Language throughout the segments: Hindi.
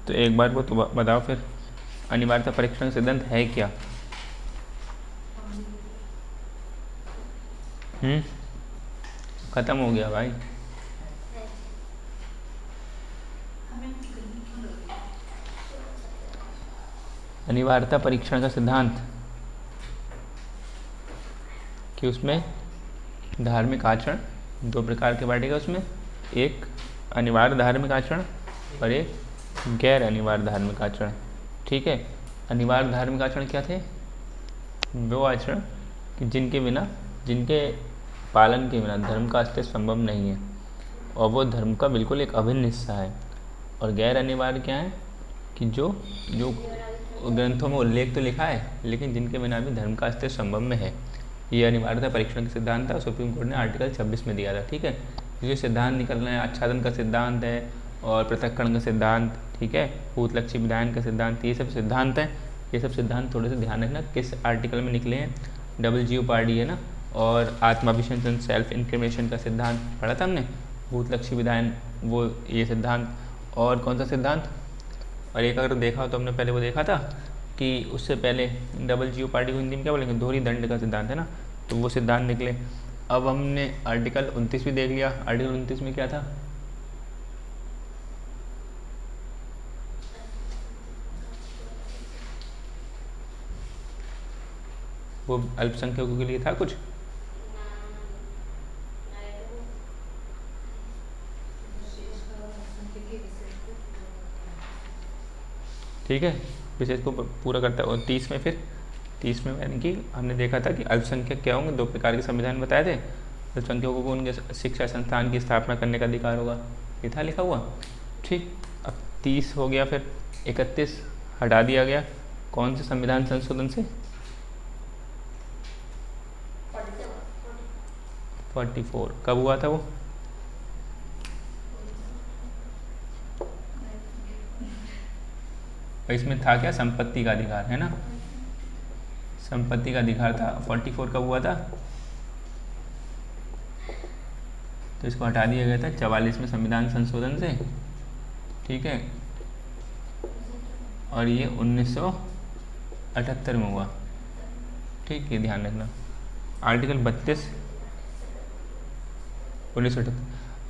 तो एक बार वो तो बताओ फिर, अनिवार्यता परीक्षण का सिद्धांत है क्या? खत्म हो गया भाई। अनिवार्यता परीक्षण का सिद्धांत कि उसमें धार्मिक आचरण दो प्रकार के बांटेगा, उसमें एक अनिवार्य धार्मिक आचरण और एक गैर अनिवार्य धार्मिक आचरण। ठीक है, अनिवार्य धार्मिक आचरण क्या थे? वो आचरण कि जिनके पालन के बिना धर्म का अस्तित्व संभव नहीं है और वो धर्म का बिल्कुल एक अभिन्न हिस्सा है। और गैर अनिवार्य क्या है? कि जो जो ग्रंथों में उल्लेख तो लिखा है लेकिन जिनके बिना भी धर्म का अस्तित्व संभव में है। ये अनिवार्यता परीक्षण का सिद्धांत था, सुप्रीम कोर्ट ने आर्टिकल 26 में दिया था। ठीक है, ये सिद्धांत निकल रहे हैं, आच्छादन का सिद्धांत है और पृथक्करण का सिद्धांत, ठीक है, भूतलक्षी विधान का सिद्धांत, ये सब सिद्धांत हैं। ये सब सिद्धांत थोड़े से ध्यान रखना किस आर्टिकल में निकले हैं। डबल जीओपार्डी है ना, और आत्माभिषेचन सेल्फ इंक्रिमिनेशन का सिद्धांत पढ़ा था हमने, भूतलक्षी विधान वो ये सिद्धांत, और कौन सा सिद्धांत, और एक अगर देखा हो तो हमने पहले वो देखा था कि उससे पहले डबल जीओपार्डी को हिंदी में क्या बोलेंगे, दोहरी दंड का सिद्धांत है ना, तो वो सिद्धांत निकले। अब हमने आर्टिकल 29 भी देख लिया। आर्टिकल 29 में क्या था? वो अल्पसंख्यकों के लिए था कुछ, ठीक है, विशेष को पूरा करता है। और 30 में फिर 30 में यानी कि हमने देखा था कि अल्पसंख्यक क्या होंगे, दो प्रकार के संविधान बताए थे। अल्पसंख्यकों को उनके शिक्षा संस्थान की स्थापना करने का अधिकार होगा, ये था लिखा हुआ। ठीक, अब 30 हो गया, फिर 31 हटा दिया गया। कौन से संविधान संशोधन से? 44। कब हुआ था वो? इसमें था क्या, संपत्ति का अधिकार है ना, संपत्ति का अधिकार था। 44 कब हुआ था? तो इसको हटा दिया गया था 44 में संविधान संशोधन से। ठीक है, और ये 1978 में हुआ। ठीक, ये ध्यान रखना। आर्टिकल 32 1978।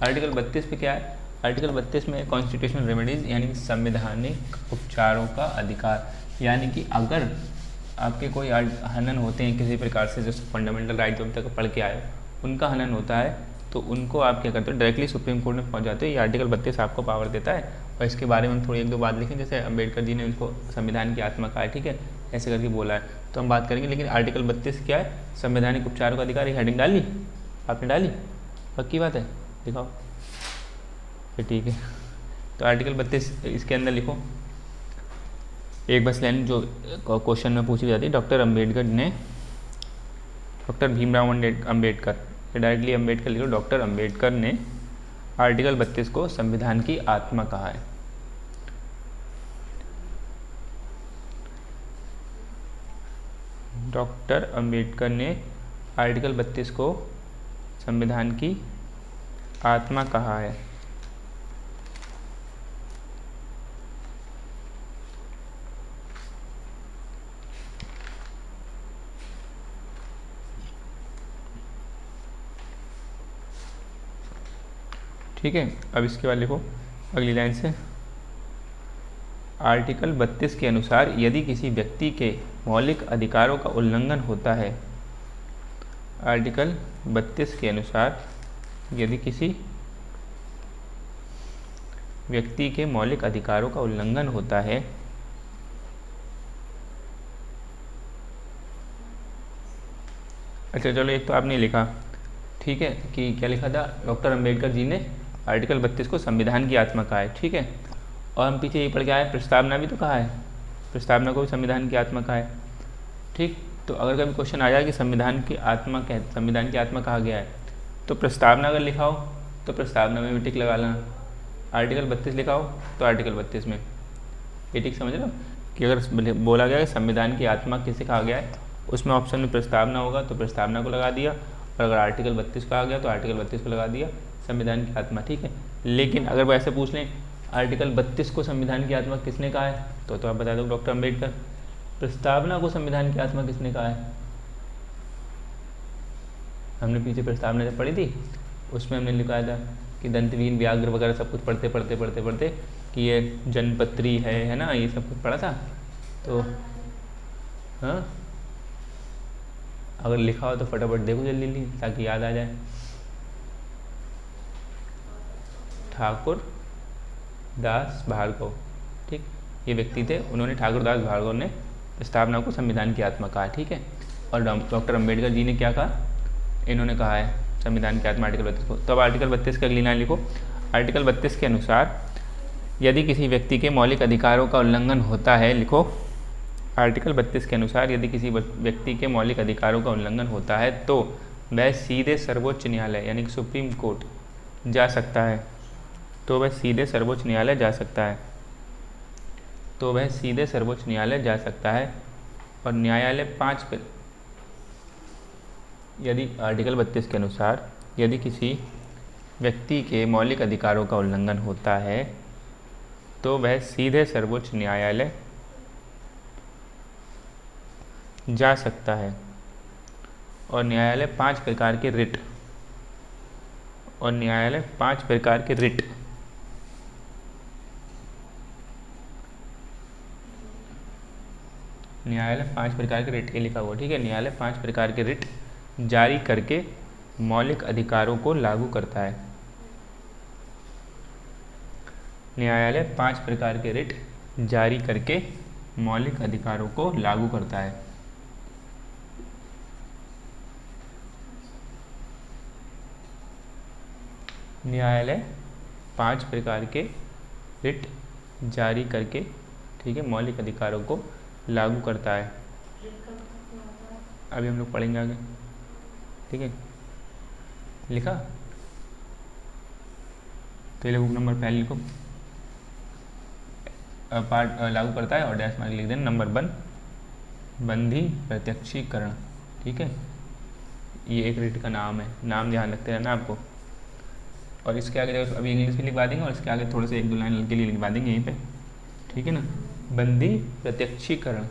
आर्टिकल 32 पे क्या है? आर्टिकल 32 में कॉन्स्टिट्यूशनल रेमेडीज यानी कि संवैधानिक उपचारों का अधिकार, यानी कि अगर आपके कोई हनन होते हैं किसी प्रकार से, जो फंडामेंटल राइट जो तक पढ़ के आए उनका हनन होता है, तो उनको आप क्या करते हो, डायरेक्टली सुप्रीम कोर्ट में पहुंच जाते हो। ये आर्टिकल 32 आपको पावर देता है। और इसके बारे में हम थोड़ी एक दो बात लिखें, जैसे अम्बेडकर जी ने उनको संविधान की आत्मा कहा है, ठीक है, ऐसे करके बोला है, तो हम बात करेंगे। लेकिन आर्टिकल 32 क्या है? संवैधानिक उपचारों का अधिकार। हेडिंग डाली आपने? डाली? पक्की बात है, दिखाओ फिर। ठीक है, तो आर्टिकल 32 इसके अंदर लिखो एक बस लाइन जो क्वेश्चन में पूछी जाती है। डॉक्टर भीमराव अम्बेडकर, डायरेक्टली अम्बेडकर लिखो। डॉक्टर अम्बेडकर ने आर्टिकल 32 को संविधान की आत्मा कहा है। डॉक्टर अम्बेडकर ने आर्टिकल 32 को संविधान की आत्मा कहा है। ठीक है, अब इसके बाद लिखो अगली लाइन से। आर्टिकल 32 के अनुसार यदि किसी व्यक्ति के मौलिक अधिकारों का उल्लंघन होता है, आर्टिकल 32 के अनुसार यदि किसी व्यक्ति के मौलिक अधिकारों का उल्लंघन होता है, अच्छा चलो, एक तो आपने लिखा, ठीक है, कि क्या लिखा था, डॉक्टर अम्बेडकर जी ने आर्टिकल 32 को संविधान की आत्मा कहा है। ठीक है, और हम पीछे ये पढ़ के आए, प्रस्तावना भी तो कहा है, प्रस्तावना को भी संविधान की आत्मा कहा है। ठीक, तो अगर कभी क्वेश्चन आ जाए कि संविधान की आत्मा कहा गया है, तो प्रस्तावना अगर लिखा हो तो प्रस्तावना में भी टिक लगा लेना। आर्टिकल 32 लिखा हो तो आर्टिकल 32 में ये टिक समझ लो, कि अगर बोला गया है संविधान की आत्मा किसे कहा गया है, उसमें ऑप्शन में प्रस्तावना होगा तो प्रस्तावना को लगा दिया, और अगर आर्टिकल 32 कहा गया तो आर्टिकल 32 को लगा दिया, संविधान की आत्मा। ठीक है, लेकिन अगर वो ऐसे पूछ लें आर्टिकल 32 को संविधान की आत्मा किसने कहा है? तो आप बता दो डॉक्टर अम्बेडकर। प्रस्तावना को संविधान की आत्मा किसने कहा है? हमने पीछे प्रस्तावना जब पढ़ी थी उसमें हमने लिखा था कि दंतवीन व्याघ्र वगैरह सब कुछ पढ़ते कि ये जनपत्री है ना, ये सब कुछ पढ़ा था। तो हाँ, अगर लिखा हो तो फटाफट देखो जल्दी ताकि याद आ जाए। ठाकुर दास भार्गव, ठीक, ये व्यक्ति थे, उन्होंने ठाकुर दास भार्गव ने प्रस्तावना को संविधान की आत्मा कहा, ठीक है। और डॉक्टर अम्बेडकर जी ने क्या कहा? इन्होंने कहा है संविधान की आत्मा आर्टिकल 32 को। तो अब आर्टिकल 32 का अगली लाइन लिखो। आर्टिकल 32 के अनुसार यदि किसी व्यक्ति के मौलिक अधिकारों का उल्लंघन होता है, लिखो, आर्टिकल 32 के अनुसार यदि किसी व्यक्ति के मौलिक अधिकारों का उल्लंघन होता है तो वह सीधे सर्वोच्च न्यायालय यानी कि सुप्रीम कोर्ट जा सकता है। तो वह सीधे सर्वोच्च न्यायालय जा सकता है। और न्यायालय यदि आर्टिकल 32 के अनुसार यदि किसी व्यक्ति के मौलिक अधिकारों का उल्लंघन होता है तो वह सीधे सर्वोच्च न्यायालय जा सकता है। और न्यायालय 5 प्रकार के रिट ये लिखा हुआ, ठीक है। न्यायालय 5 प्रकार के रिट जारी करके मौलिक अधिकारों को लागू करता है। न्यायालय 5 प्रकार के रिट जारी करके मौलिक अधिकारों को लागू करता है। न्यायालय 5 प्रकार के रिट जारी करके, ठीक है, मौलिक अधिकारों को लागू करता है। अभी हम लोग पढ़ेंगे आगे, ठीक है। लिखा? तो ये बुक नंबर पहले लिखो, पार्ट लागू करता है और डैश मार्क लिख देना। नंबर 1 बंधी प्रत्यक्षीकरण, ठीक है। ये एक रिट का नाम है, नाम ध्यान रखते रहना आपको। और इसके आगे देखो, अभी इंग्लिश भी लिखवा देंगे और इसके आगे थोड़े से 1-2 लाइन के लिए लिखवा देंगे यहीं पे, ठीक है ना। बंधी प्रत्यक्षीकरण,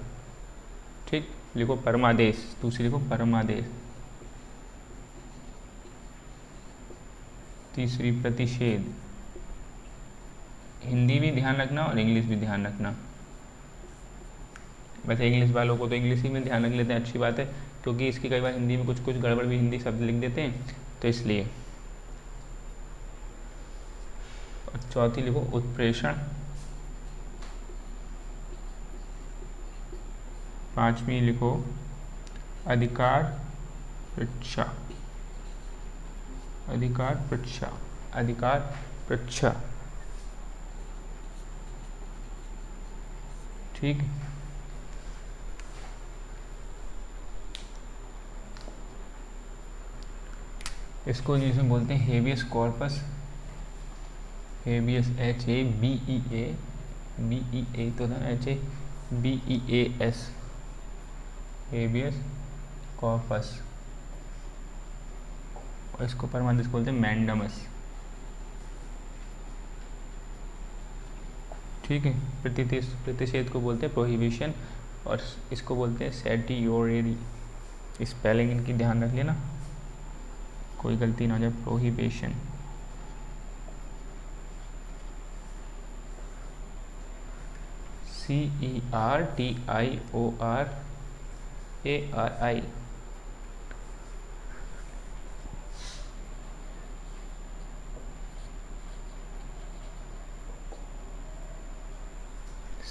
ठीक, लिखो परमादेश। दूसरी लिखो परमादेश। तीसरी प्रतिषेध। हिंदी भी ध्यान रखना और इंग्लिश भी ध्यान रखना। वैसे इंग्लिश वालों को तो इंग्लिश ही में ध्यान रख लेते हैं, अच्छी बात है, क्योंकि इसकी कई बार हिंदी में कुछ गड़बड़ भी हिंदी शब्द लिख देते हैं, तो इसलिए। और चौथी लिखो उत्प्रेषण। पांचवी लिखो अधिकार परीक्षा, ठीक। इसको इंग्लिश में बोलते हैं हेबियस कॉर्पस, हेबियस HABEA तो था, HABEAS, हेबियस कॉर्पस। और इसको परमादेश बोलते हैं मैंडमस, ठीक है। प्रतिषेध को बोलते हैं प्रोहिबिशन और इसको बोलते हैं सेटियोरेरी। स्पेलिंग इनकी ध्यान रख लेना, कोई गलती ना हो जाए। प्रोहिबिशन, CERTIORARI,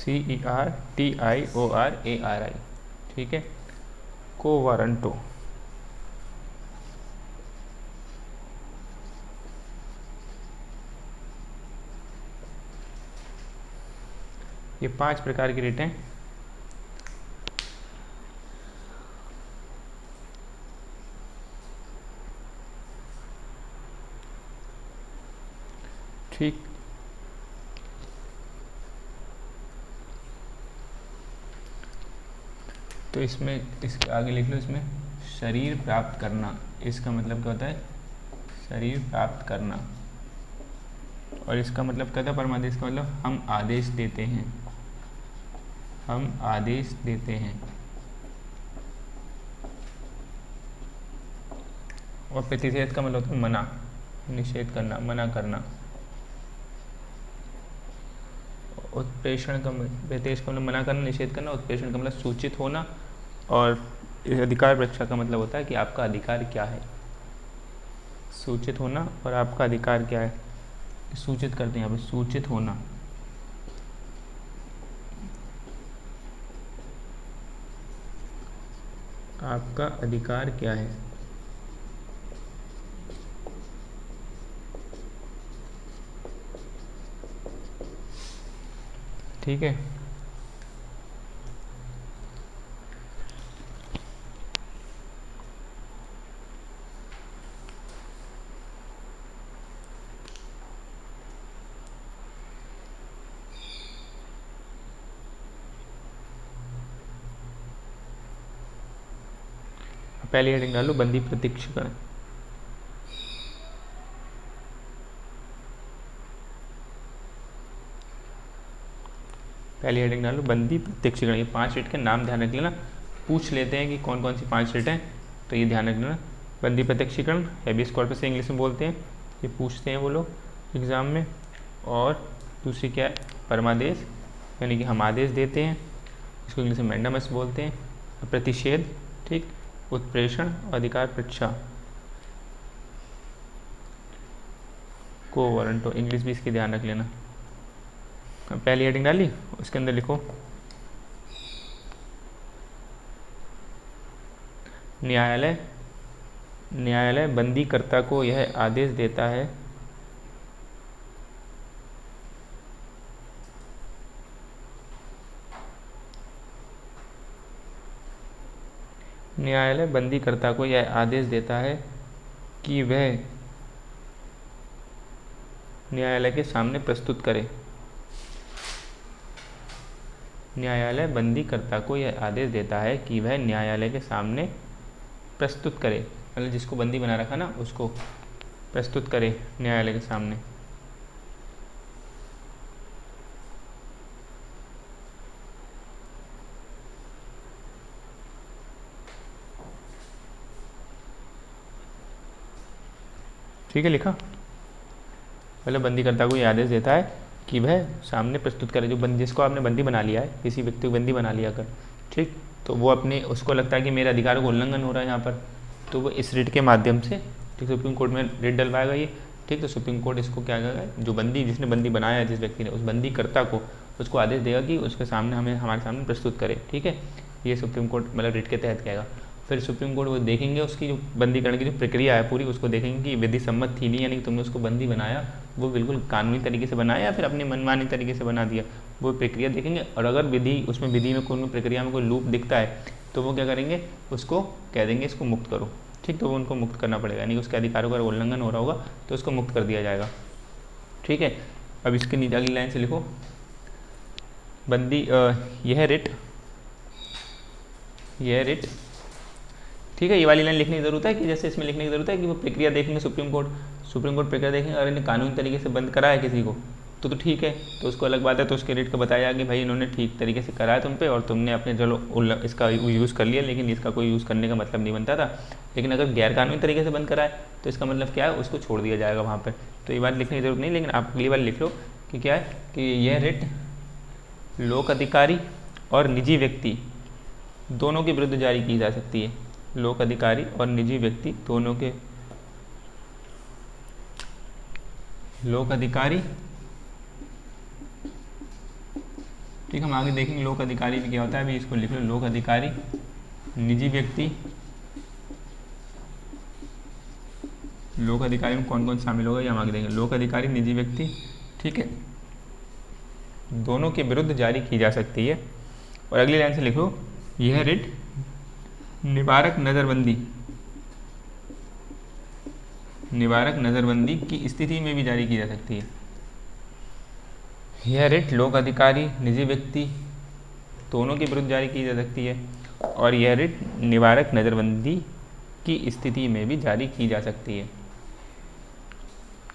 CERTIORARI, ठीक है। को वारंटो, ये 5 प्रकार की रिट हैं। ठीक, तो इसमें इसके आगे लिख लो, इसमें शरीर प्राप्त करना, इसका मतलब क्या होता है? शरीर प्राप्त करना, और इसका मतलब क्या था परमादेश का मतलब हम आदेश देते हैं, हम आदेश देते हैं। और प्रतिषेध का मतलब होता है मना, निषेध करना, मना करना। उत्प्रेषण का प्रतिषेध का मतलब मना करना, निषेध करना। उत्प्रेषण का मतलब सूचित होना। और अधिकार परीक्षा का मतलब होता है कि आपका अधिकार क्या है, सूचित होना और आपका अधिकार क्या है, सूचित करते हैं यहाँ पे, सूचित होना। आपका अधिकार क्या है। ठीक है। पहली हेडिंग डालो बंदी प्रत्यक्षीकरण। पहली हेडिंग डालो बंदी प्रत्यक्षीकरण। ये 5 रिट के नाम ध्यान रख लेना, पूछ लेते हैं कि कौन कौन सी 5 रिट हैं, तो ये ध्यान रख लेना। बंदी प्रत्यक्षीकरण हेबियस कॉर्पस से इंग्लिश में बोलते हैं, ये पूछते हैं वो लोग एग्ज़ाम में। और दूसरी क्या है, परमादेश, यानी कि हम आदेश देते हैं, इसको इंग्लिश में मैंडामस बोलते हैं। प्रतिषेध, ठीक, उत्प्रेषण, अधिकार परीक्षा को वारंटो, इंग्लिश भी इसकी ध्यान रख लेना। पहली हेडिंग डाली, उसके अंदर लिखो न्यायालय, न्यायालय बंदीकर्ता को यह आदेश देता है न्यायालय बंदीकर्ता को यह आदेश देता है कि वह न्यायालय के सामने प्रस्तुत करे। न्यायालय बंदीकर्ता को यह आदेश देता है कि वह न्यायालय के सामने प्रस्तुत करे, मतलब जिसको बंदी बना रखा ना उसको प्रस्तुत करे न्यायालय के सामने। ठीक है, लिखा। मतलब बंदीकर्ता को यह आदेश देता है कि वह सामने प्रस्तुत करे, जो जिसको आपने बंदी बना लिया है, किसी व्यक्ति को बंदी बना लिया कर, ठीक, तो वो अपने उसको लगता है कि मेरे अधिकारों का उल्लंघन हो रहा है यहाँ पर, तो वो इस रिट के माध्यम से, ठीक, सुप्रीम कोर्ट में रिट डलवाएगा ये, ठीक, तो सुप्रीम कोर्ट इसको क्या करेगा, जो बंदी, जिसने बंदी बनाया है जिस व्यक्ति ने, उस बंदीकर्ता को उसको आदेश देगा कि उसके सामने हमें हमारे सामने प्रस्तुत करे। ठीक है, ये सुप्रीम कोर्ट मतलब रिट के तहत कहेगा। फिर सुप्रीम कोर्ट वो देखेंगे उसकी जो बंदीकरण की जो प्रक्रिया है पूरी, उसको देखेंगे कि विधि सम्मत थी नहीं, यानी कि तुमने उसको बंदी बनाया वो बिल्कुल कानूनी तरीके से बनाया या फिर अपनी मनमानी तरीके से बना दिया, वो प्रक्रिया देखेंगे। और अगर विधि उसमें विधि में कोई प्रक्रिया में कोई लूप दिखता है तो वो क्या करेंगे, उसको कह देंगे इसको मुक्त करो, ठीक, तो वो उनको मुक्त करना पड़ेगा, यानी कि उसके अधिकारों का उल्लंघन हो रहा होगा तो उसको मुक्त कर दिया जाएगा। ठीक है, अब इसके नीचे अगली लाइन से लिखो बंदी यह रिट, ठीक है, ये वाली लाइन लिखने की ज़रूरत है कि जैसे इसमें लिखने की ज़रूरत है कि वो प्रक्रिया देखेंगे सुप्रीम कोर्ट प्रक्रिया देखेंगे, अगर इन्हें कानूनी तरीके से बंद कराया किसी को तो ठीक है, तो उसको अलग बात है, तो उसके रेट का बताया कि भाई इन्होंने ठीक तरीके से कराया तुम पे और तुमने अपने चलो इसका यूज़ कर लिया, लेकिन इसका कोई यूज़ करने का मतलब नहीं बनता था। लेकिन अगर गैर कानूनी तरीके से बंद कराए तो इसका मतलब क्या है, उसको छोड़ दिया जाएगा वहाँ पर। तो ये बात लिखने की ज़रूरत नहीं, लेकिन आप अगली बार लिख लो कि क्या है कि यह रिट लोक अधिकारी और निजी व्यक्ति दोनों के विरुद्ध जारी की जा सकती है। लोक अधिकारी और निजी व्यक्ति दोनों के, लोक अधिकारी, ठीक, हम आगे देखेंगे लोक अधिकारी भी क्या होता है, अभी इसको लिख लो लोक अधिकारी, निजी व्यक्ति। लोक अधिकारी में कौन कौन शामिल होगा ये हम आगे देखेंगे। लोक अधिकारी, निजी व्यक्ति, ठीक है, दोनों के विरुद्ध जारी की जा सकती है। और अगली लाइन से लिखो यह रिट निवारक नज़रबंदी की स्थिति में भी जारी की जा सकती है। यह रिट लोक अधिकारी, निजी व्यक्ति दोनों के विरुद्ध जारी की जा सकती है और यह रिट निवारक नज़रबंदी की स्थिति में भी जारी की जा सकती है।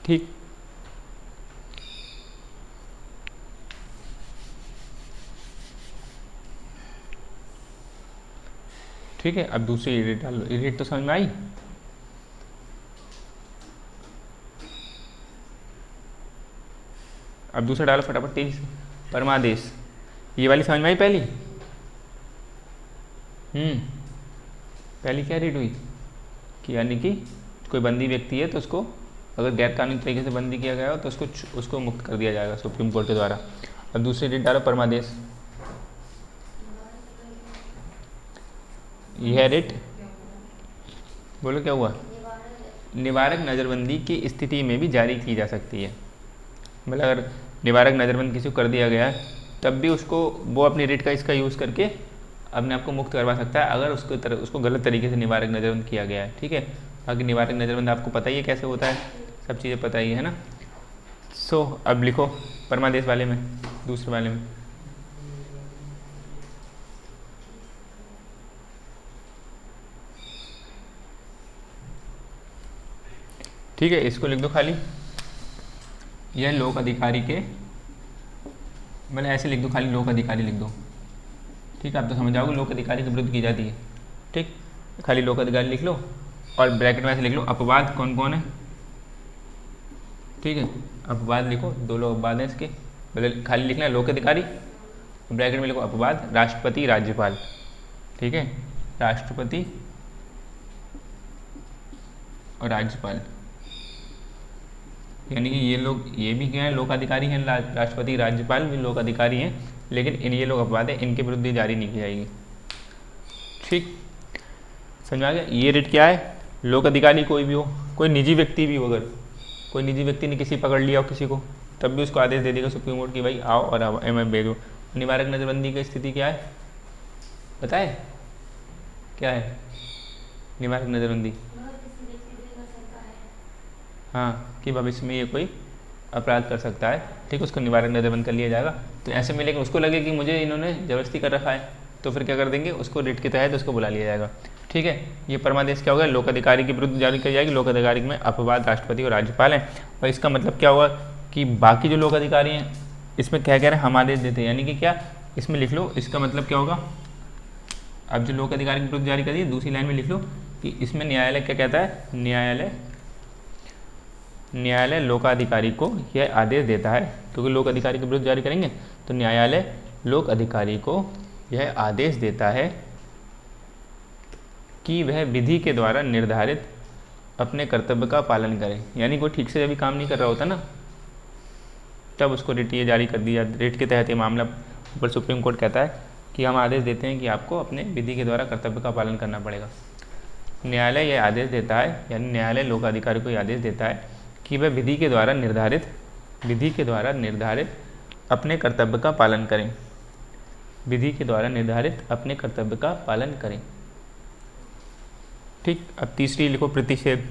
ठीक, ठीक है, अब दूसरी रिट डाल लो। रिट तो समझ में आई। अब दूसरा डालो फटाफट तेजी से। परमादेश, ये वाली समझ में आई पहली। पहली क्या रीड हुई कि यानी कि कोई बंदी व्यक्ति है तो उसको अगर गैर कानूनी तरीके से बंदी किया गया हो तो उसको मुक्त कर दिया जाएगा सुप्रीम कोर्ट के द्वारा। अब दूसरी रीड डालो परमादेश। यह रिट, बोलो क्या हुआ? निवारक नज़रबंदी की स्थिति में भी जारी की जा सकती है। मतलब अगर निवारक नज़रबंद किसी को कर दिया गया है तब भी उसको वो अपनी रिट का इसका यूज़ करके अपने आप को मुक्त करवा सकता है अगर उसको गलत तरीके से निवारक नज़रबंद किया गया है। ठीक है, बाकी निवारक नज़रबंद आपको पता ही है कैसे होता है, सब चीज़ें पता ही है ना। सो अब लिखो परमादेश वाले में, दूसरे वाले में। ठीक है, इसको लिख दो खाली। यह लोक अधिकारी के, मतलब ऐसे लिख दो खाली, लोक अधिकारी लिख दो। ठीक है, आप तो समझ जाओगे लोक अधिकारी के विरुद्ध की जाती है। ठीक, खाली लोक अधिकारी लिख लो और ब्रैकेट में ऐसे लिख लो अपवाद कौन कौन है। ठीक है, अपवाद लिखो, दो लोग अपवाद हैं इसके, मतलब खाली लिखना है लोक अधिकारी, ब्रैकेट में लिखो अपवाद, राष्ट्रपति राज्यपाल। ठीक है, राष्ट्रपति और राज्यपाल, यानी कि ये लोग, ये भी क्या है लोक अधिकारी हैं, राष्ट्रपति राज्यपाल भी लोक अधिकारी हैं, लेकिन ये लोग अपवाद है, इनके विरुद्ध जारी नहीं की जाएगी। ठीक, समझ में आ गया। ये रिट क्या है? लोक अधिकारी कोई भी हो, कोई निजी व्यक्ति भी हो, अगर कोई निजी व्यक्ति ने किसी पकड़ लिया हो किसी को, तब भी उसको आदेश दे देगा सुप्रीम कोर्ट की भाई आओ और आओ एम भेजो। निवारक नज़रबंदी की स्थिति क्या है बताए? क्या है निवारक नज़रबंदी? हाँ, कि भविष्य में ये कोई अपराध कर सकता है, ठीक, उसको निवारक नज़रबंद कर लिया जाएगा। तो ऐसे में लेकिन उसको लगे कि मुझे इन्होंने ज़बरदस्ती कर रखा है, तो फिर क्या कर देंगे, उसको रिट के तहत उसको बुला लिया जाएगा। ठीक है, ये परमादेश क्या होगा? लोक अधिकारी के विरुद्ध जारी की जाएगी। लोक अधिकारी में अपवाद, राष्ट्रपति और राज्यपाल हैं। और इसका मतलब क्या होगा कि बाकी जो लोक अधिकारी हैं इसमें क्या कह रहे हैं, हम आदेश देते हैं, यानी कि क्या, इसमें लिख लो, इसका मतलब क्या होगा, अब जो लोक अधिकारी के विरुद्ध जारी कर दिए, दूसरी लाइन में लिख लो कि इसमें न्यायालय क्या कहता है, न्यायालय लोकाधिकारी को यह आदेश देता है, क्योंकि लोक अधिकारी के विरुद्ध जारी करेंगे तो न्यायालय लोक अधिकारी को यह आदेश देता है कि वह विधि के द्वारा निर्धारित अपने कर्तव्य का पालन करे। यानी कोई ठीक से अभी काम नहीं कर रहा होता ना, तब उसको रिट ये जारी कर दिया। रिट के तहत ये मामला ऊपर सुप्रीम कोर्ट कहता है कि हम आदेश देते हैं कि आपको अपने विधि के द्वारा कर्तव्य का पालन करना पड़ेगा। न्यायालय यह आदेश देता है, यानी न्यायालय लोकाधिकारी को यह आदेश देता है कि वह विधि के द्वारा निर्धारित अपने कर्तव्य का पालन करें, विधि के द्वारा निर्धारित अपने कर्तव्य का पालन करें। ठीक, अब तीसरी लिखो प्रतिषेध।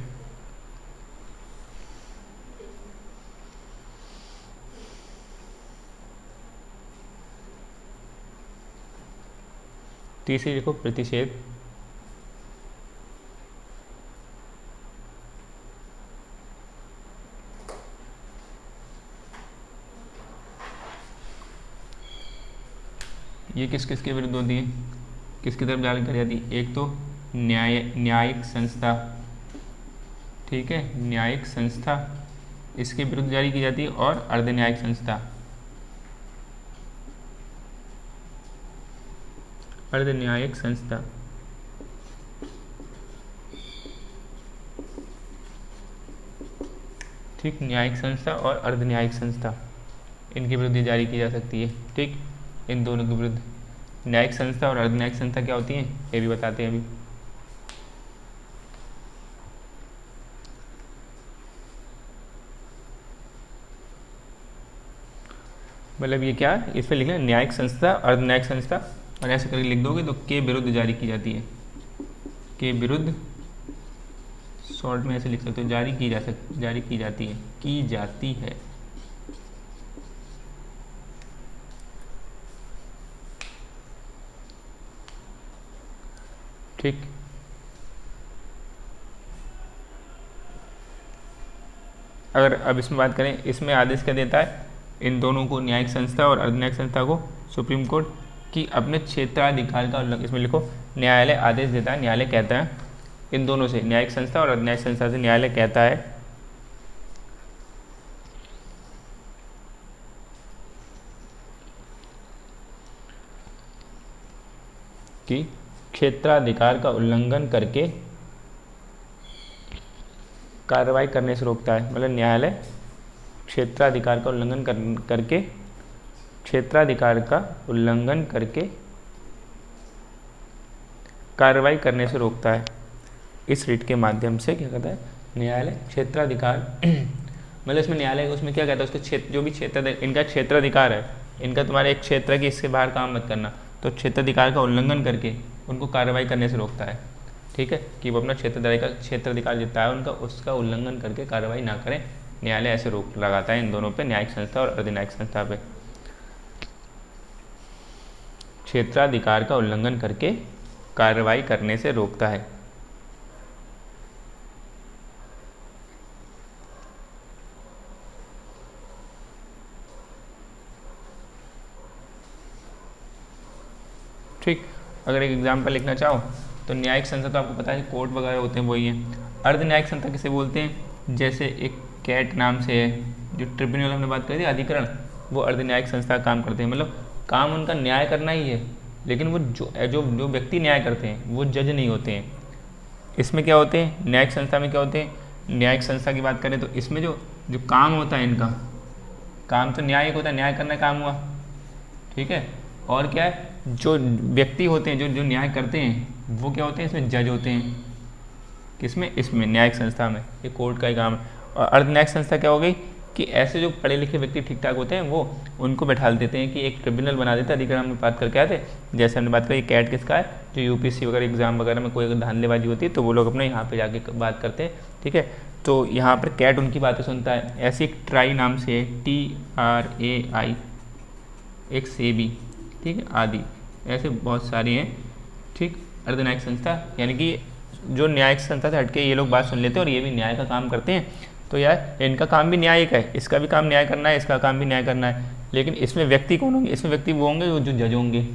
तीसरी लिखो प्रतिषेध। ये किस किस के विरुद्ध होती है, किसकी तरफ जारी करी जाती है? एक तो न्यायिक संस्था, ठीक है, न्यायिक संस्था इसके विरुद्ध जारी की जाती है, और अर्धन्यायिक संस्था, अर्धन्यायिक संस्था। ठीक, न्यायिक संस्था और अर्धन्यायिक संस्था इनके विरुद्ध जारी की जा सकती है। ठीक, इन दोनों के विरुद्ध। न्यायिक संस्था और अर्धन्यायिक संस्था क्या होती हैं ये भी बताते हैं अभी। मतलब ये क्या, इस पर लिखना न्यायिक संस्था, अर्धन्यायिक संस्था, और ऐसे करके लिख दोगे तो के विरुद्ध जारी की जाती है, के विरुद्ध, शॉर्ट में ऐसे लिख सकते हो, जारी की जाती है, की जाती है। ठीक, अगर अब इसमें बात करें, इसमें आदेश क्या देता है, इन दोनों को, न्यायिक संस्था और अर्धन्यायिक संस्था को सुप्रीम कोर्ट कि अपने क्षेत्राधिकार का उल्लंघन, इसमें लिखो न्यायालय आदेश देता है, न्यायालय कहता है इन दोनों से, न्यायिक संस्था और अधिन्यायिक संस्था से न्यायालय कहता है कि क्षेत्राधिकार का उल्लंघन करके कार्रवाई करने से रोकता है। मतलब न्यायालय क्षेत्राधिकार का उल्लंघन करके क्षेत्राधिकार का उल्लंघन करके कार्रवाई करने से रोकता है। इस रिट के माध्यम से क्या कहता है, न्यायालय क्षेत्राधिकार मतलब इसमें न्यायालय उसमें क्या कहता है, उसके क्षेत्र जो भी क्षेत्र, इनका क्षेत्राधिकार है, इनका तुम्हारे एक क्षेत्र है कि इससे बाहर काम मत करना, तो क्षेत्राधिकार का उल्लंघन करके उनको कार्रवाई करने से रोकता है। ठीक है, कि वो अपना क्षेत्राधिकार जितना है उनका, उसका उल्लंघन करके कार्रवाई ना करें। न्यायालय ऐसे रोक लगाता है इन दोनों पे, न्यायिक संस्था और अधिन्यायिक संस्था पे। क्षेत्राधिकार का उल्लंघन करके कार्रवाई करने से रोकता है। ठीक, अगर एक एग्जाम्पल लिखना चाहो तो न्यायिक संस्था तो आपको पता है कोर्ट वगैरह होते हैं वही है। अर्धन्यायिक संस्था किसे बोलते हैं, जैसे एक कैट नाम से है, जो ट्रिब्यूनल हमने बात करी थी अधिकरण, वो अर्धन्यायिक संस्था काम करते हैं। मतलब काम उनका न्याय करना ही है, लेकिन वो जो व्यक्ति न्याय करते हैं वो जज नहीं होते हैं। इसमें क्या होते हैं, न्यायिक संस्था में क्या होते हैं, न्यायिक संस्था की बात करें तो इसमें जो काम होता है, इनका काम तो न्याय होता है, न्याय करना काम हुआ। ठीक है, और क्या है, जो व्यक्ति होते हैं जो न्याय करते हैं वो क्या होते हैं, इसमें जज होते हैं। किसमें, इसमें न्यायिक संस्था में, ये कोर्ट का ही काम है। और अर्धन्यायिक संस्था क्या हो गई कि ऐसे जो पढ़े लिखे व्यक्ति ठीक ठाक होते हैं वो उनको बैठा देते हैं कि एक ट्रिब्यूनल बना देते हैं। अधिकरण हमने बात करके आए थे, जैसे हमने बात करी कैट किसका है, जो यूपीएससी वगैरह एग्जाम वगैरह में कोई अगर धांधलेबाजी होती है तो वो लोग अपने यहाँ पे जाके बात करते हैं। ठीक है, तो यहाँ पर कैट उनकी बातें सुनता है। ऐसे एक ट्राई नाम से है, TRAI, एक सेबी, ठीक है, आदि ऐसे बहुत सारे हैं। ठीक, अर्धन्यायिक संस्था यानी कि जो न्यायिक संस्था से हटके ये लोग बात सुन लेते हैं और ये भी न्याय का काम करते हैं। तो यार इनका काम भी न्यायिक है, इसका भी काम न्याय करना है, इसका काम भी न्याय करना है। लेकिन इसमें व्यक्ति कौन होंगे, इसमें व्यक्ति वो होंगे जो जज होंगे,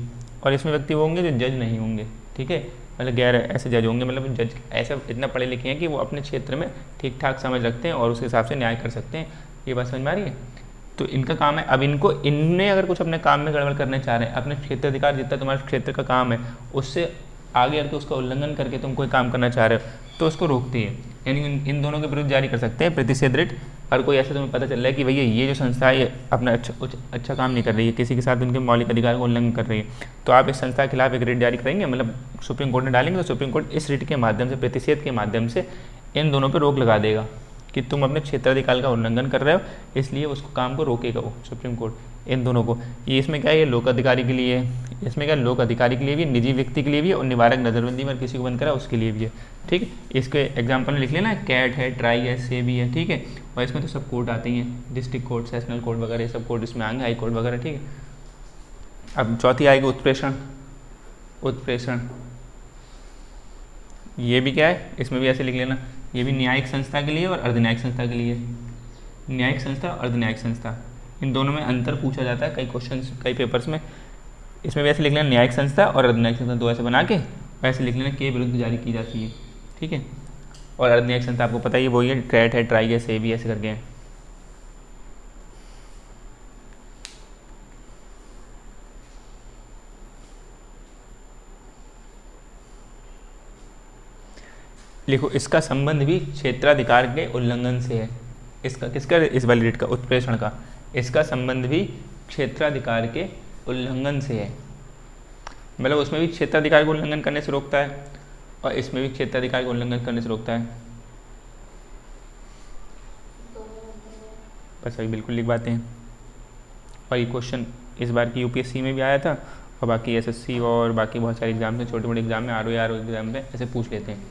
और इसमें व्यक्ति वो होंगे जो जज नहीं होंगे। ठीक है, मतलब गैर ऐसे जज होंगे, मतलब जज ऐसा इतना पढ़े लिखे हैं कि वो अपने क्षेत्र में ठीक ठाक समझ रखते हैं और उस हिसाब से न्याय कर सकते हैं। ये बात समझ में आ रही है। तो इनका काम है, अब इनने अगर कुछ अपने काम में गड़बड़ करने चाह रहे हैं, अपने क्षेत्राधिकार जितना तुम्हारे क्षेत्र का काम है उससे आगे अगर उसका उल्लंघन करके तुम कोई काम करना चाह रहे हो तो उसको रोकती है। यानी इन दोनों के विरुद्ध जारी कर सकते हैं प्रतिषेध रिट। और कोई ऐसा तुम्हें पता चल रहा है कि भैया ये जो संस्था है ये अपना अच्छा काम नहीं कर रही है, किसी के साथ उनके मौलिक अधिकार को उल्लंघन कर रही है, तो आप इस संस्था के खिलाफ एक रिट जारी करेंगे, मतलब सुप्रीम कोर्ट में डालेंगे, तो सुप्रीम कोर्ट इस रिट के माध्यम से, प्रतिषेध के माध्यम से इन दोनों पर रोक लगा देगा कि तुम अपने क्षेत्राधिकार का उल्लंघन कर रहे हो, इसलिए उसको काम को रोकेगा वो सुप्रीम कोर्ट इन दोनों को। ये इसमें क्या है, ये लोक अधिकारी के लिए है, इसमें क्या लोक अधिकारी के लिए भी, निजी व्यक्ति के लिए भी, और निवारक नजरबंदी में किसी को बंद करा उसके लिए भी है। ठीक है, इसके एग्जाम्पल में लिख लेना, कैट है, ट्राई है, सेबी है। ठीक है, और इसमें तो सब कोर्ट आते ही हैं, डिस्ट्रिक्ट कोर्ट, सेशनल कोर्ट वगैरह, सब कोर्ट इसमें आएंगे, हाई कोर्ट वगैरह। ठीक है, अब चौथी आएगी उत्प्रेषण। उत्प्रेषण ये भी क्या है, इसमें भी ऐसे लिख लेना, ये भी न्यायिक संस्था के लिए और अर्धन्यायिक संस्था के लिए। न्यायिक संस्था और अर्धन्यायिक संस्था, इन दोनों में अंतर पूछा जाता है कई क्वेश्चंस, कई पेपर्स में। इसमें भी ऐसे लिख लेना, न्यायिक संस्था और अर्धन्यायिक संस्था दो ऐसे बना के वैसे लिख लेना के विरुद्ध जारी की जाती है। ठीक है, और अर्धन्यायिक संस्था आपको पता ही है, वही है, कैट है, ट्राई है, सेबी ऐसे करके हैं। लिखो, इसका संबंध भी क्षेत्राधिकार के उल्लंघन से है। इसका किसका, इस वाली रिट का, उत्प्रेषण का, इसका संबंध भी क्षेत्राधिकार के उल्लंघन से है। मतलब उसमें भी क्षेत्राधिकार को उल्लंघन करने से रोकता है और इसमें भी क्षेत्राधिकार को उल्लंघन करने से रोकता है। बस अभी बिल्कुल लिख बातें हैं। और ये क्वेश्चन इस बार की यूपीएससी में भी आया था, और बाकी एसएससी और बाकी बहुत सारे एग्जाम में, छोटे मोटे एग्जाम में, आरओ एग्जाम में ऐसे पूछ लेते हैं।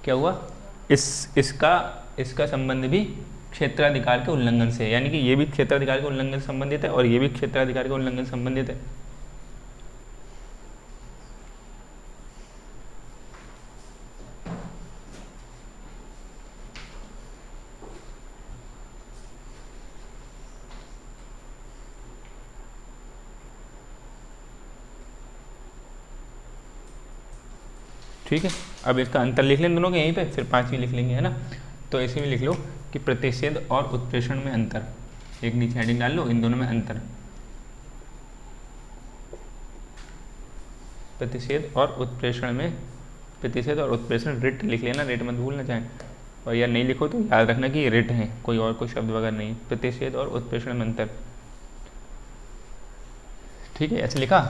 क्या हुआ, इसका संबंध भी क्षेत्राधिकार के उल्लंघन से है, यानी कि ये भी क्षेत्राधिकार के उल्लंघन से संबंधित है और ये भी क्षेत्राधिकार के उल्लंघन से संबंधित है। ठीक है, अब इसका अंतर लिख लें दोनों के यहीं पे, फिर पांचवी लिख लेंगे, है ना। तो इसी में लिख लो कि प्रतिषेध और उत्प्रेषण में अंतर, एक नीचे हेडिंग डाल लो, इन दोनों में अंतर। प्रतिषेध और उत्प्रेषण में, प्रतिषेध और उत्प्रेषण रिट लिख लेना, रिट मत भूलना चाहें, और यार नहीं लिखो तो याद रखना कि ये रिट है, कोई और कोई शब्द वगैरह नहीं। प्रतिषेध और उत्प्रेषण में अंतर, ठीक है। ऐसे लिखा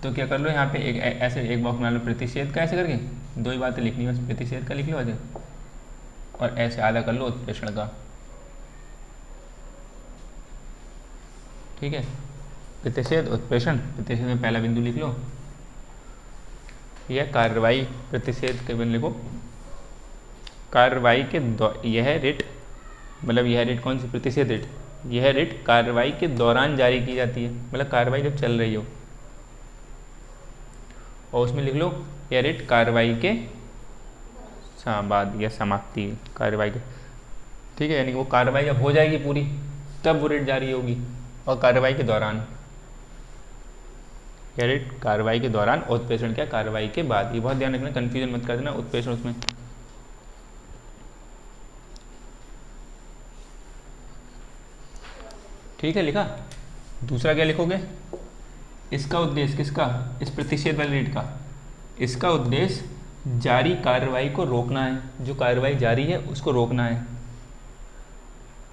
तो क्या कर लो यहाँ पे एक ऐसे एक बॉक्स बना लो प्रतिषेध का, ऐसे करके दो ही बातें लिखनी बस, प्रतिषेध का लिख लो ऐसे, और ऐसे आधा कर लो उत्प्रेषण का, ठीक है। प्रतिषेध उत्प्रेषण, प्रतिषेध में पहला बिंदु लिख लो, यह कार्रवाई, प्रतिषेध के बिंदु लिखो कार्रवाई के यह रिट, मतलब यह रिट कौन सी, प्रतिषेध रिट, यह रिट कार्रवाई के दौरान जारी की जाती है, मतलब कार्रवाई जब चल रही हो, और उसमें लिख लो यह रिट कार्रवाई के बाद या समाप्ति कार्रवाई के, ठीक है। यानी वो कार्रवाई जब हो जाएगी पूरी तब वो रिट जारी होगी, और कार्रवाई के दौरान, यह रिट कार्रवाई के दौरान, और उत्प्रेषण क्या, कार्रवाई के बाद। ये बहुत ध्यान रखना, कंफ्यूजन मत कर देना उत्प्रेषण उसमें। ठीक है, लिखा। दूसरा क्या लिखोगे, इसका उद्देश्य किसका, इस प्रतिषेध वाले रिट का, इसका उद्देश्य जारी कार्रवाई को रोकना है, जो कार्रवाई जारी है उसको रोकना है।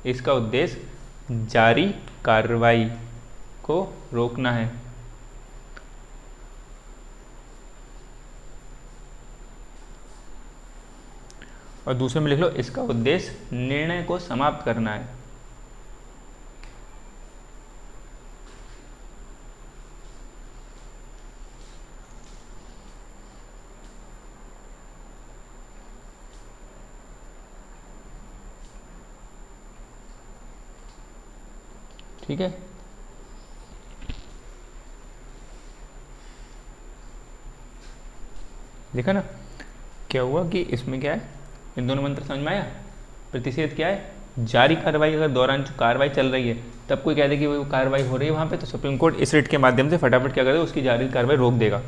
इसका उद्देश्य जारी कार्रवाई को रोकना है। और दूसरे में लिख लो इसका उद्देश्य निर्णय को समाप्त करना है। ठीक है, देखा ना क्या हुआ कि इसमें क्या है, इन दोनों मंत्र समझ में आया। प्रतिषेध क्या है, जारी कार्रवाई, अगर दौरान जो कार्रवाई चल रही है तब कोई कह दे कि वो कार्रवाई हो रही है वहाँ पे, तो सुप्रीम कोर्ट इस रिट के माध्यम से फटाफट क्या करे, उसकी जारी कार्रवाई रोक देगा।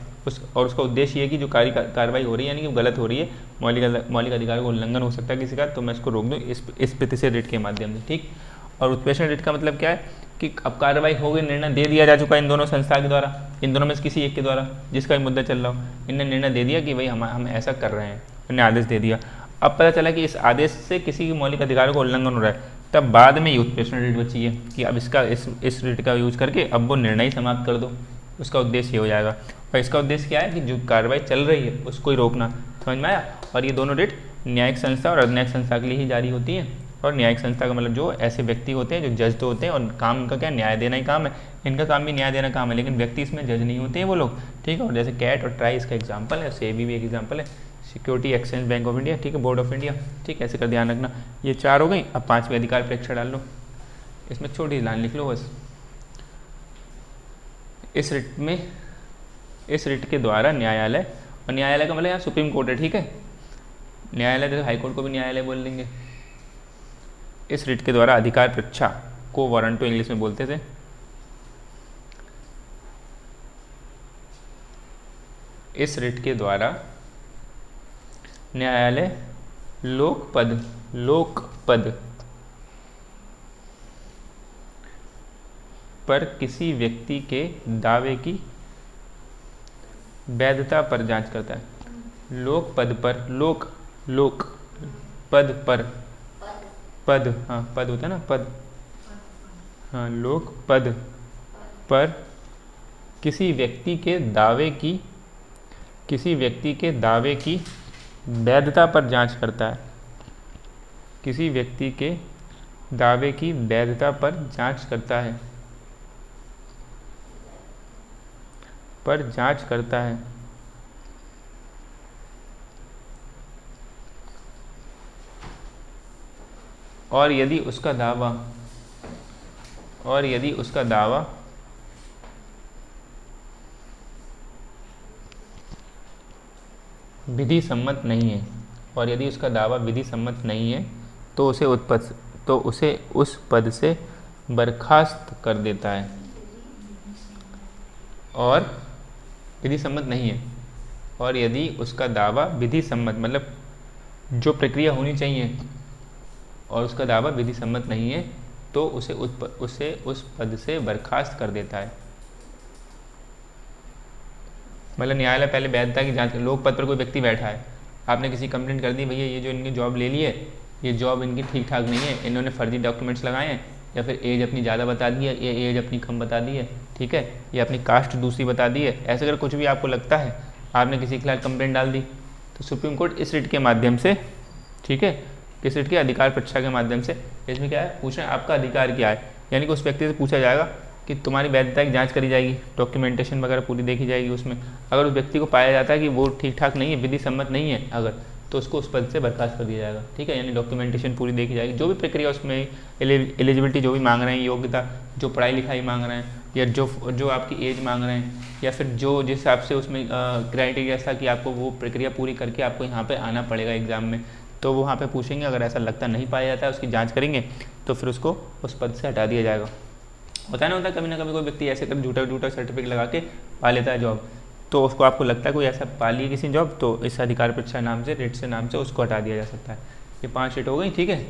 और उसका उद्देश्य ये कि जो कार्रवाई हो रही है यानी कि गलत हो रही है, मौलिक अधिकारों का उल्लंघन हो सकता है किसी का, तो मैं इसको रोक दूँ इस प्रतिषेध रिट के माध्यम से, ठीक। और उत्प्रेषण रिट का मतलब क्या है कि अब कार्रवाई हो गई, निर्णय दे दिया जा चुका है इन दोनों संस्था के द्वारा, इन दोनों में से किसी एक के द्वारा जिसका मुद्दा चल रहा हो, इनने निर्णय दे दिया कि भाई हम ऐसा कर रहे हैं, इन्होंने आदेश दे दिया। अब पता चला कि इस आदेश से किसी की मौलिक अधिकारों का उल्लंघन हो रहा है, तब बाद में ये उत्प्रेषण रिट बची है कि अब इस रिट का यूज करके अब वो निर्णय ही समाप्त कर दो, उसका उद्देश्य ये हो जाएगा। और इसका उद्देश्य क्या है कि जो कार्रवाई चल रही है उसको ही रोकना, समझ में आया। और ये दोनों रिट न्यायिक संस्था और अन्यायिक संस्था के लिए ही जारी होती हैं। और न्यायिक संस्था का मतलब जो ऐसे व्यक्ति होते हैं जो जज तो होते हैं, और काम उनका क्या, न्याय देना ही काम है, इनका काम भी न्याय देना काम है, लेकिन व्यक्ति इसमें जज नहीं होते हैं वो लोग, ठीक है। और जैसे कैट और ट्राई इसका एग्जाम्पल है, सेबी भी एक एग्जाम्पल है, security exchange bank of India, ठीक है, बोर्ड ऑफ इंडिया, ठीक है। ऐसे कर ध्यान रखना। ये चार हो गई। अब पांचवी अधिकार परीक्षा डाल लो, इसमें छोटी लाइन लिख लो बस। इस रिट के द्वारा न्यायालय, और न्यायालय का मतलब यहाँ सुप्रीम कोर्ट है, ठीक है। न्यायालय जैसे हाईकोर्ट को भी न्यायालय बोल देंगे। इस रिट के द्वारा अधिकार परीक्षा को वारंटो इंग्लिश में बोलते थे। इस रिट के द्वारा न्यायालय लोकपद पर किसी व्यक्ति के दावे की वैधता पर जांच करता है। लोकपद पर, लोकपद पर, पद, हाँ पद होता है ना, पद, हाँ लोकपद पर किसी व्यक्ति के दावे की वैधता पर जांच करता है। किसी व्यक्ति के दावे की वैधता पर जांच करता है, और यदि उसका दावा विधि सम्मत नहीं है, तो उसे उस पद से बर्खास्त कर देता है। और विधि सम्मत नहीं है और यदि उसका दावा विधि सम्मत, मतलब जो प्रक्रिया होनी चाहिए और उसका दावा विधि सम्मत नहीं है, तो उसे उस पद से बर्खास्त कर देता है। मतलब न्यायालय पहले वैधता की जांच, लोक पद पर कोई व्यक्ति बैठा है, आपने किसी कंप्लेंट कर दी, भैया ये जो इनकी जॉब ले ली है, ये जॉब इनकी ठीक ठाक नहीं है, इन्होंने फर्जी डॉक्यूमेंट्स लगाए हैं, या फिर एज अपनी ज़्यादा बता दी है, या एज अपनी कम बता दी है, ठीक है, या अपनी कास्ट दूसरी बता दी है, ऐसे अगर कुछ भी आपको लगता है, आपने किसी के खिलाफ कंप्लेंट डाल दी, तो सुप्रीम कोर्ट इस रिट के माध्यम से, ठीक है, किस रिट के, अधिकार परीक्षा के माध्यम से, इसमें क्या है, पूछना आपका अधिकार क्या है, यानी कि उस व्यक्ति से पूछा जाएगा कि तुम्हारी वैधता की जांच करी जाएगी, डॉक्यूमेंटेशन वगैरह पूरी देखी जाएगी उसमें। अगर उस व्यक्ति को पाया जाता है कि वो ठीक ठाक नहीं है, विधि सम्मत नहीं है अगर, तो उसको उस पद से बर्खास्त कर दिया जाएगा, ठीक है, यानी डॉक्यूमेंटेशन पूरी देखी जाएगी, जो भी प्रक्रिया उसमें एलिजिबिलिटी जो भी मांग रहे हैं, योग्यता, जो पढ़ाई लिखाई मांग रहे हैं, या जो आपकी एज मांग रहे हैं, या फिर जो जिस हिसाब से उसमें क्राइटेरिया था कि आपको वो प्रक्रिया पूरी करके आपको यहाँ पर आना पड़ेगा एग्ज़ाम में, तो वो वहाँ पे पूछेंगे। अगर ऐसा लगता नहीं पाया जाता है, उसकी जांच करेंगे, तो फिर उसको उस पद से हटा दिया जाएगा। होता ना कभी ना कभी कोई व्यक्ति ऐसे कर झूठा सर्टिफिकेट लगा के पा लेता है जॉब, तो उसको आपको लगता है कोई ऐसा पा ली किसी जॉब, तो इस अधिकार परीक्षा नाम से, रिट से नाम से उसको हटा दिया जा सकता है। ये 5 रिट हो गई, ठीक है।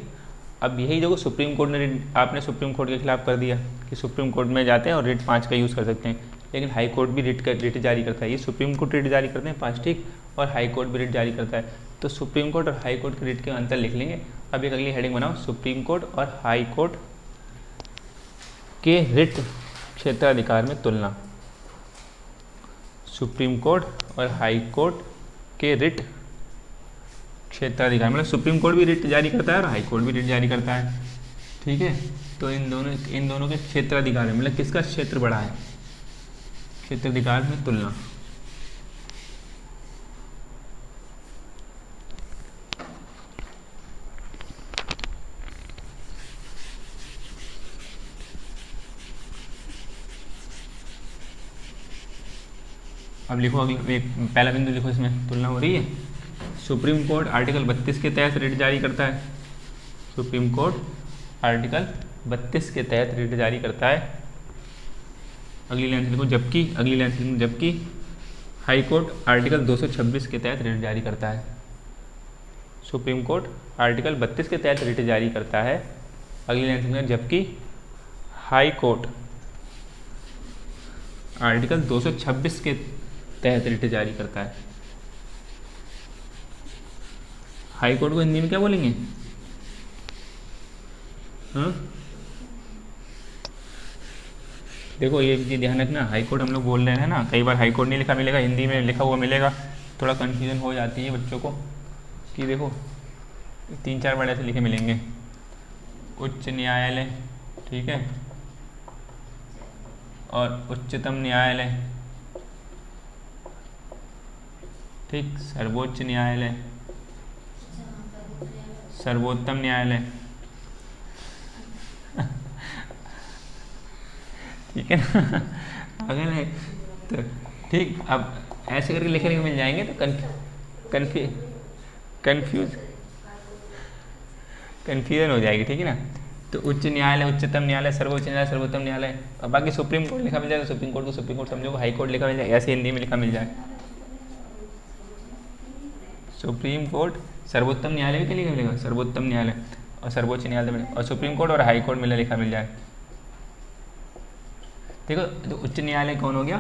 अब यही जो सुप्रीम कोर्ट ने, आपने सुप्रीम कोर्ट के खिलाफ कर दिया कि सुप्रीम कोर्ट में जाते हैं और रिट 5 का यूज़ कर सकते हैं, लेकिन हाई कोर्ट भी रिट जारी करता है। ये सुप्रीम कोर्ट रिट जारी करते हैं 5, ठीक, और हाई कोर्ट भी रिट जारी करता है। तो सुप्रीम कोर्ट और हाई कोर्ट के रिट के अंतर लिख लेंगे। अब एक अगली हेडिंग बनाओ, सुप्रीम कोर्ट और हाई कोर्ट के रिट क्षेत्राधिकार में तुलना। सुप्रीम कोर्ट और हाई कोर्ट के रिट क्षेत्राधिकार, मतलब सुप्रीम कोर्ट भी रिट जारी करता है और हाई कोर्ट भी रिट जारी करता है, ठीक है। तो इन दोनों के क्षेत्राधिकार है, मतलब किसका क्षेत्र बड़ा है, क्षेत्राधिकार में तुलना। अब लिखो अगला, एक पहला बिंदु लिखो, इसमें तुलना हो रही है। सुप्रीम कोर्ट आर्टिकल 32 के तहत रिट जारी करता है। सुप्रीम कोर्ट आर्टिकल 32 के तहत रिट जारी करता है। अगली लाइन लिखो जबकि, अगली लाइन लिखो जबकि हाई कोर्ट आर्टिकल 226 के तहत रिट जारी करता है। सुप्रीम कोर्ट आर्टिकल 32 के तहत रिट जारी करता है। अगली लाइन लिखो जबकि हाई कोर्ट आर्टिकल 226 के तहत रिट जारी करता है। हाई कोर्ट को हिंदी में क्या बोलेंगे, हाँ देखो ये चीज़ ध्यान रखना, हाई कोर्ट हम लोग बोल रहे हैं ना, कई बार हाई कोर्ट नहीं लिखा मिलेगा, हिंदी में लिखा हुआ मिलेगा, थोड़ा कन्फ्यूजन हो जाती है बच्चों को कि देखो 3-4 वर्ड ऐसे लिखे मिलेंगे, उच्च न्यायालय, ठीक है, और उच्चतम न्यायालय, ठीक, सर्वोच्च न्यायालय, सर्वोत्तम न्यायालय, ठीक है ना, अगर है तो ठीक। अब ऐसे करके लिखने को मिल जाएंगे तो कन्फ्यूजन हो जाएगी, ठीक है ना। तो उच्च न्यायालय, उच्चतम न्यायालय, सर्वोच्च न्यायालय, सर्वोत्तम न्यायालय, और बाकी सुप्रीम कोर्ट लिखा मिल जाए तो सुप्रीम कोर्ट को सुप्रीम कोर्ट समझो, हाई कोर्ट लिखा मिल जाए, ऐसे हिंदी में लिखा मिल जाए। सुप्रीम कोर्ट, सर्वोत्तम न्यायालय भी क्या लिखा मिलेगा, सर्वोत्तम न्यायालय, और सर्वोच्च न्यायालय में, और सुप्रीम कोर्ट और हाई कोर्ट मिला लिखा मिल जाए। देखो तो उच्च न्यायालय कौन हो गया,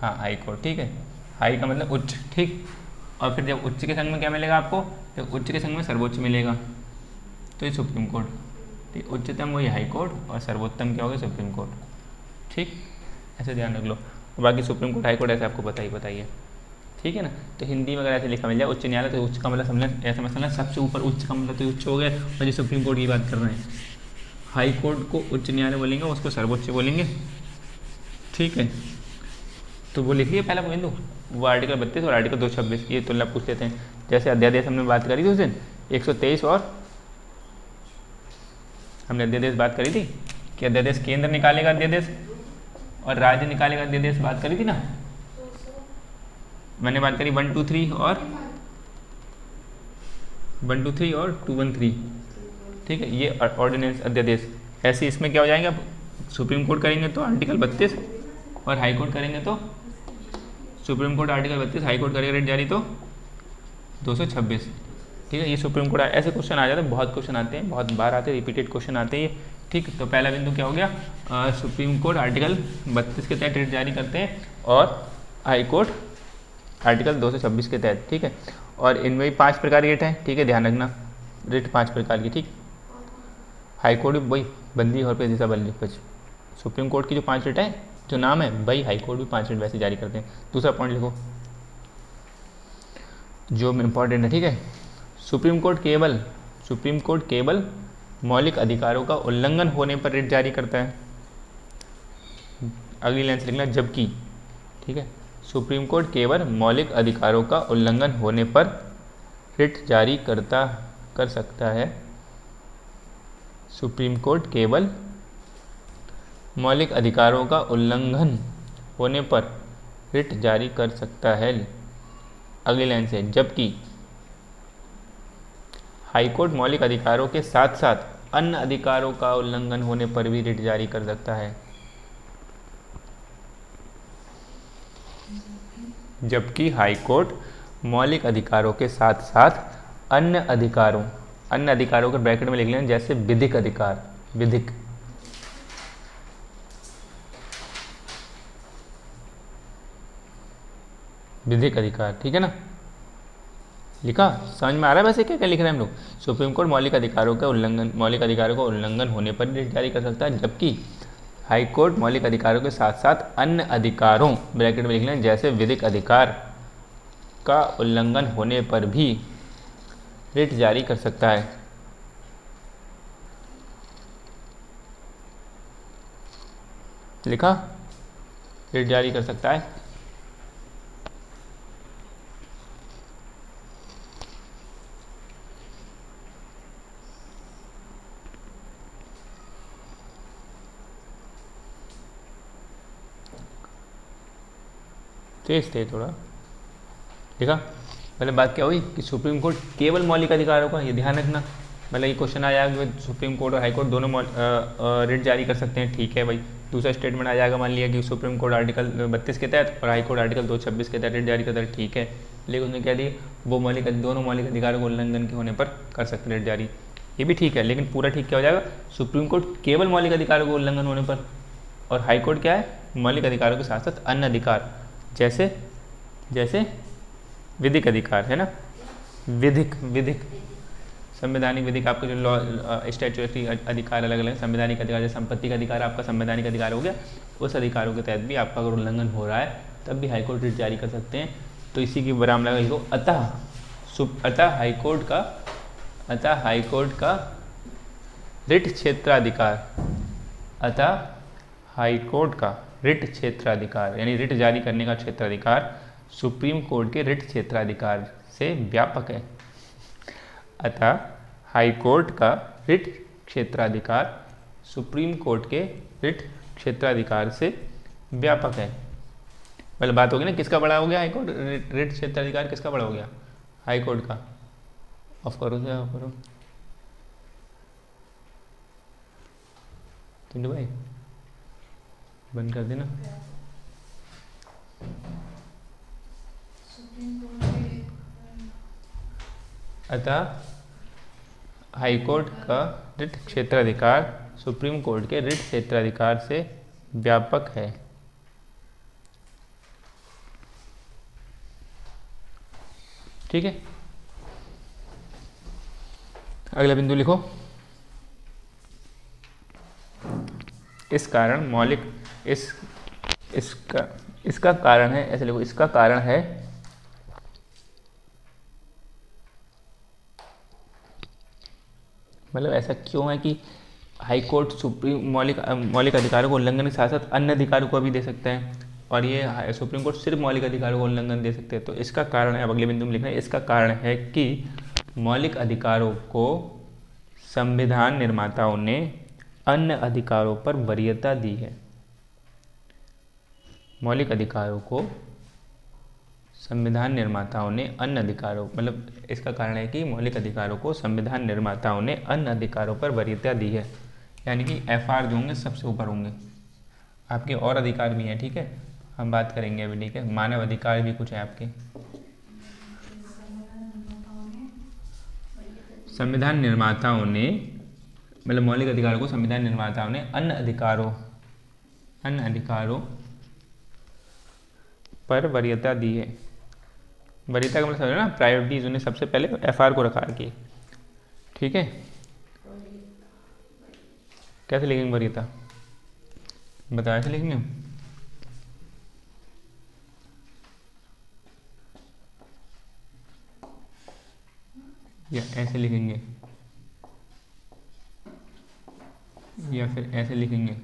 हाँ हाई कोर्ट, ठीक है, हाई का मतलब उच्च, ठीक। और फिर जब उच्च के संग में क्या मिलेगा आपको, जब उच्च के संग में सर्वोच्च मिलेगा तो ये सुप्रीम कोर्ट, ठीक। उच्चतम वही हाई कोर्ट और सर्वोत्तम क्या हो गया सुप्रीम कोर्ट, ठीक, ऐसे ध्यान रख लो। और बाकी सुप्रीम कोर्ट हाई कोर्ट ऐसे आपको बताइए, ठीक है ना। तो हिंदी में अगर ऐसे लिखा मिल जाए उच्च न्यायालय, तो उच्च का मतलब समझना, ऐसा मसला सबसे ऊपर उच्च का मतलब तो उच्च हो गया, और जो सुप्रीम कोर्ट की बात कर रहे हैं, हाई कोर्ट को उच्च न्यायालय बोलेंगे, उसको सर्वोच्च बोलेंगे, ठीक है। तो वो लिख लिया पहला बिंदु, वो आर्टिकल 32 और आर्टिकल 226, ये तुलना पूछ लेते हैं। जैसे अध्यादेश हमने बात करी थी उस दिन 123, और हमने अध्यादेश बात करी थी कि अध्यादेश केंद्र निकालेगा अध्यादेश और राज्य निकालेगा अध्यादेश, बात करी थी ना, मैंने बात करी 123 और 213, ठीक है, ये ऑर्डिनेंस अध्यादेश। ऐसे इसमें क्या हो जाएंगे, अब सुप्रीम कोर्ट करेंगे तो आर्टिकल 32 और हाई कोर्ट करेंगे तो supreme court article 32, high court करेगा रिट जारी तो 226। ठीक है, ये सुप्रीम कोर्ट ऐसे क्वेश्चन आ जाते हैं, बहुत क्वेश्चन आते हैं, बहुत बार आते हैं, रिपीटेड क्वेश्चन आते हैं ये। ठीक, तो पहला बिंदु क्या हो गया, सुप्रीम कोर्ट आर्टिकल 32 के तहत रिट जारी करते हैं और हाई कोर्ट आर्टिकल 226 के तहत। ठीक है, और इनमें भी 5 प्रकार की रिट हैं। ठीक है, ध्यान रखना, रिट 5 प्रकार की। ठीक, हाई कोर्ट भी वही बंदी और पेशिशा बल्ली कुछ, सुप्रीम कोर्ट की जो 5 रिट है जो नाम है वही हाई कोर्ट भी 5 रिट वैसे जारी करते हैं। दूसरा पॉइंट लिखो जो इम्पॉर्टेंट है। ठीक है, सुप्रीम कोर्ट केवल मौलिक अधिकारों का उल्लंघन होने पर रिट जारी करता है। अगली लाइन से लिखना जबकि। ठीक है, सुप्रीम कोर्ट केवल मौलिक अधिकारों का उल्लंघन होने पर रिट जारी कर सकता है। सुप्रीम कोर्ट केवल मौलिक अधिकारों का उल्लंघन होने पर रिट जारी कर सकता है। अगली लाइन से जबकि हाईकोर्ट मौलिक अधिकारों के साथ साथ अन्य अधिकारों का उल्लंघन होने पर भी रिट जारी कर सकता है। जबकि हाईकोर्ट मौलिक अधिकारों के साथ साथ अन्य अधिकारों के ब्रैकेट में लिख लें, जैसे विधिक अधिकार, विधिक अधिकार। ठीक है ना, लिखा, समझ में आ रहा है वैसे क्या क्या लिख रहे हैं हम लोग। सुप्रीम कोर्ट मौलिक अधिकारों का उल्लंघन होने पर रिट जारी कर सकता है, जबकि हाई कोर्ट मौलिक अधिकारों के साथ साथ अन्य अधिकारों ब्रैकेट में लिख लें, जैसे विधिक अधिकार का उल्लंघन होने पर भी रिट जारी कर सकता है। लिखा, रिट जारी कर सकता है। तेज थे थोड़ा। देखा, पहले बात क्या हुई कि सुप्रीम कोर्ट केवल मौलिक अधिकारों का, ये ध्यान रखना। मतलब ये क्वेश्चन आ जाएगा कि सुप्रीम कोर्ट और हाई कोर्ट दोनों रिट जारी कर सकते हैं। ठीक है भाई, दूसरा स्टेटमेंट आ जाएगा, मान लिया कि सुप्रीम कोर्ट आर्टिकल 32 के तहत और हाई कोर्ट आर्टिकल 226 के तहत रिट जारी करता है। ठीक है, लेकिन उसने क्या दिया, वो दोनों मौलिक अधिकारों को उल्लंघन के होने पर कर सकते हैं रिट जारी। ये भी ठीक है, लेकिन पूरा ठीक क्या हो जाएगा, सुप्रीम कोर्ट केवल मौलिक अधिकारों को उल्लंघन होने पर, और हाई कोर्ट क्या है, मौलिक अधिकारों के साथ साथ अन्य अधिकार, जैसे विधिक अधिकार है ना, विधिक संवैधानिक विधिक, आपके जो लॉ स्टैट्यूटरी अधिकार अलग अलग, संवैधानिक अधिकार जैसे संपत्ति का अधिकार आपका संवैधानिक अधिकार हो गया, उस अधिकारों के तहत भी आपका अगर उल्लंघन हो रहा है तब भी हाईकोर्ट रिट जारी कर सकते हैं। तो इसी की विराम लगा लिखो, अतः हाईकोर्ट का रिट क्षेत्राधिकार, अतः हाईकोर्ट का रिट क्षेत्राधिकार यानी रिट जारी करने का क्षेत्राधिकार सुप्रीम कोर्ट के रिट क्षेत्राधिकार से व्यापक है। अतः हाईकोर्ट का रिट क्षेत्राधिकार सुप्रीम कोर्ट के रिट क्षेत्राधिकार से व्यापक है। मतलब बात होगी ना, किसका बड़ा हो गया, हाईकोर्ट रिट क्षेत्राधिकार किसका बड़ा हो गया, हाईकोर्ट का। ऑफ करो क्या, ऑफ करो चिंटू भाई, बंद कर देना। अतः हाईकोर्ट का रिट क्षेत्राधिकार सुप्रीम कोर्ट के रिट क्षेत्राधिकार से व्यापक है। ठीक है, अगला बिंदु लिखो, इस कारण मौलिक इसका कारण है, ऐसे लिखो, इसका कारण है मतलब ऐसा क्यों है कि हाई कोर्ट सुप्रीम मौलिक अधिकारों को उल्लंघन के साथ साथ अन्य अधिकारों को भी दे सकते हैं, और ये सुप्रीम कोर्ट सिर्फ मौलिक अधिकारों को उल्लंघन दे सकते हैं। तो इसका कारण है, अब अगले बिंदु में लिखना है, इसका कारण है कि मौलिक अधिकारों को संविधान निर्माताओं ने अन्य अधिकारों पर वरीयता दी है। मौलिक अधिकारों को संविधान निर्माताओं ने अन्य अधिकारों, मतलब इसका कारण है कि मौलिक अधिकारों को संविधान निर्माताओं ने अन्य अधिकारों पर वरीयता दी है, यानी कि एफआर जो होंगे सबसे ऊपर होंगे, आपके और अधिकार भी हैं। ठीक है, हम बात करेंगे अभी, ठीक है। मानव अधिकार भी कुछ है आपके। संविधान निर्माताओं ने, मतलब मौलिक अधिकारों को संविधान निर्माताओं ने अन्य अधिकारों पर वरीयता दी है। वरीयता का मतलब समझ ना, प्रायोरिटीज उन्हें सबसे पहले FR को रखा कि, ठीक है। कैसे लिखेंगे वरीयता, बताओ, ऐसे लिखेंगे या ऐसे लिखेंगे या फिर ऐसे लिखेंगे?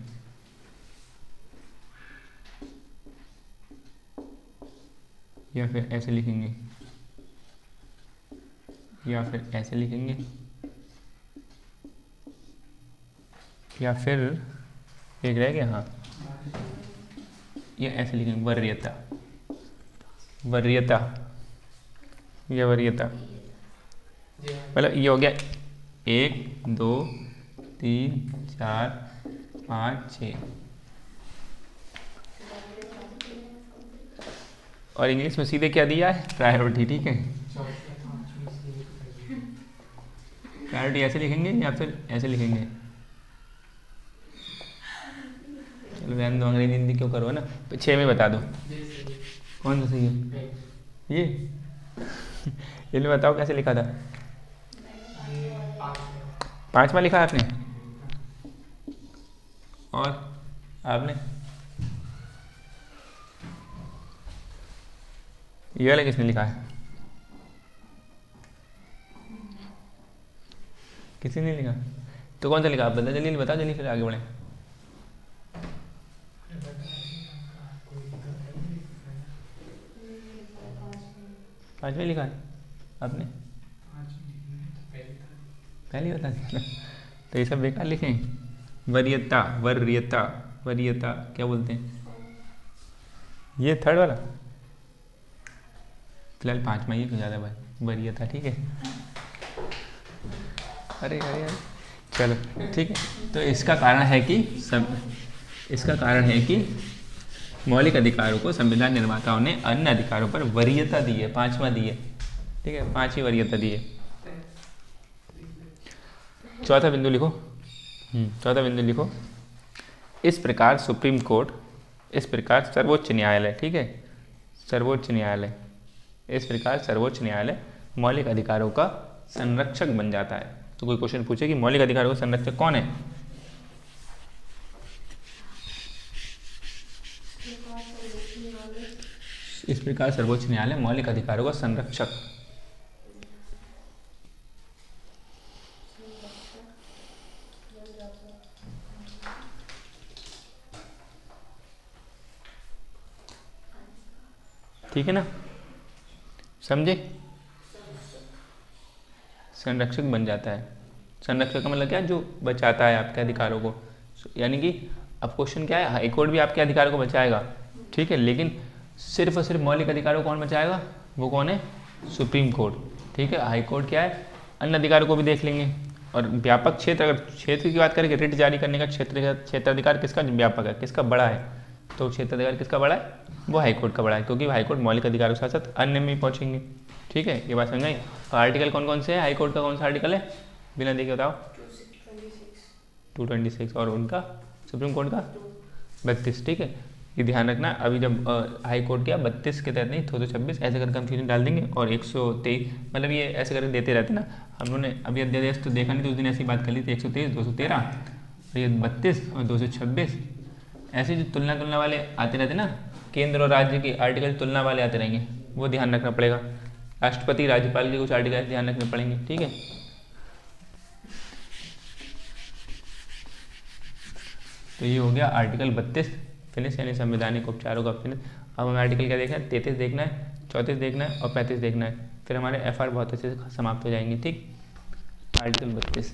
या फिर ऐसे लिखेंगे या फिर ऐसे लिखेंगे या फिर एक रह गया, हाँ, या ऐसे लिखेंगे वरीयता, वरीयता या वरीयता। मतलब ये हो गया 1 2 3 4 5 6 और इंग्लिश में सीधे क्या दिया है, प्रायोरिटी, ठीक है। प्रायोरिटी ऐसे लिखेंगे या फिर ऐसे लिखेंगे? चलो रहने दो, अंग्रेजी हिंदी क्यों करो, है ना। 6 में बता दो कौन सा सही है। ये इन्हें बताओ कैसे लिखा था। 5वां लिखा आपने, और आपने ये वाला किसने लिखा है? किसी ने लिखा? तो कौन सा लिखा आप बता, जल्दी बताओ, जल्दी फिर आगे बढ़े। पांचवा लिखा है आपने, पहले बता दिया। तो ये सब बेकार लिखें। वरीयता, वरीयता, वरीयता क्या बोलते हैं? ये थर्ड वाला, फिलहाल 5वां ये ज़्यादा भाई, वरीयता, ठीक है। अरे अरे अरे चलो ठीक है। तो इसका कारण है कि मौलिक अधिकारों को संविधान निर्माताओं ने अन्य अधिकारों पर वरीयता दी है, 5वां दी है, ठीक है, 5वीं वरीयता दी है। चौथा बिंदु लिखो, चौथा बिंदु लिखो। इस प्रकार सुप्रीम कोर्ट, इस प्रकार सर्वोच्च न्यायालय, ठीक है, सर्वोच्च न्यायालय, इस प्रकार सर्वोच्च न्यायालय मौलिक अधिकारों का संरक्षक बन जाता है। तो कोई क्वेश्चन पूछे कि मौलिक अधिकारों का संरक्षक कौन है? इस प्रकार सर्वोच्च न्यायालय मौलिक अधिकारों का संरक्षक, ठीक है ना, समझे? संरक्षक बन जाता है। संरक्षक का मतलब क्या, जो बचाता है आपके अधिकारों को। यानी कि अब क्वेश्चन क्या है, हाई कोर्ट भी आपके अधिकारों को बचाएगा, ठीक है, लेकिन सिर्फ और सिर्फ मौलिक अधिकारों को कौन बचाएगा? वो कौन है? सुप्रीम कोर्ट, ठीक है। हाई कोर्ट क्या है, अन्य अधिकारों को भी देख लेंगे। और व्यापक क्षेत्र, अगर क्षेत्र की बात करें, रिट जारी करने का क्षेत्राधिकार किसका व्यापक है, किसका बड़ा है? तो क्षेत्राधिकार किसका बड़ा है? वो हाईकोर्ट का बड़ा है, क्योंकि हाईकोर्ट मौलिक अधिकारों के साथ साथ अन्य में भी पहुंचेंगे, ठीक है। ये बात समझाई। तो आर्टिकल कौन कौन से है हाईकोर्ट का, कौन सा आर्टिकल है बिना देखे बताओ? 226 और उनका सुप्रीम कोर्ट का 32, ठीक है। ये ध्यान रखना, अभी जब हाई कोर्ट किया 32 के तहत नहीं, 226 ऐसे करके हम चीज़ें डाल देंगे। और 123, मतलब ये ऐसे करके देते रहते ना। हम लोगों ने अभी अध्यादेश तो देखा नहीं, तो उस दिन ऐसी बात कर ली थी। 123, 213 और ये 32 और 226, ऐसे जो तुलना वाले आते रहते ना, केंद्र और राज्य के आर्टिकल तुलना वाले आते रहेंगे, वो ध्यान रखना पड़ेगा। राष्ट्रपति राज्यपाल के कुछ आर्टिकल ध्यान रखने पड़ेंगे, ठीक है। तो ये हो गया आर्टिकल 32 फिनिश, यानी संवैधानिक उपचारों का फिनिश। अब हमें आर्टिकल क्या देखना है? 33 देखना है, 34 देखना है और 35 देखना है। फिर हमारे FR बहुत अच्छे से समाप्त हो जाएंगे, ठीक। आर्टिकल 32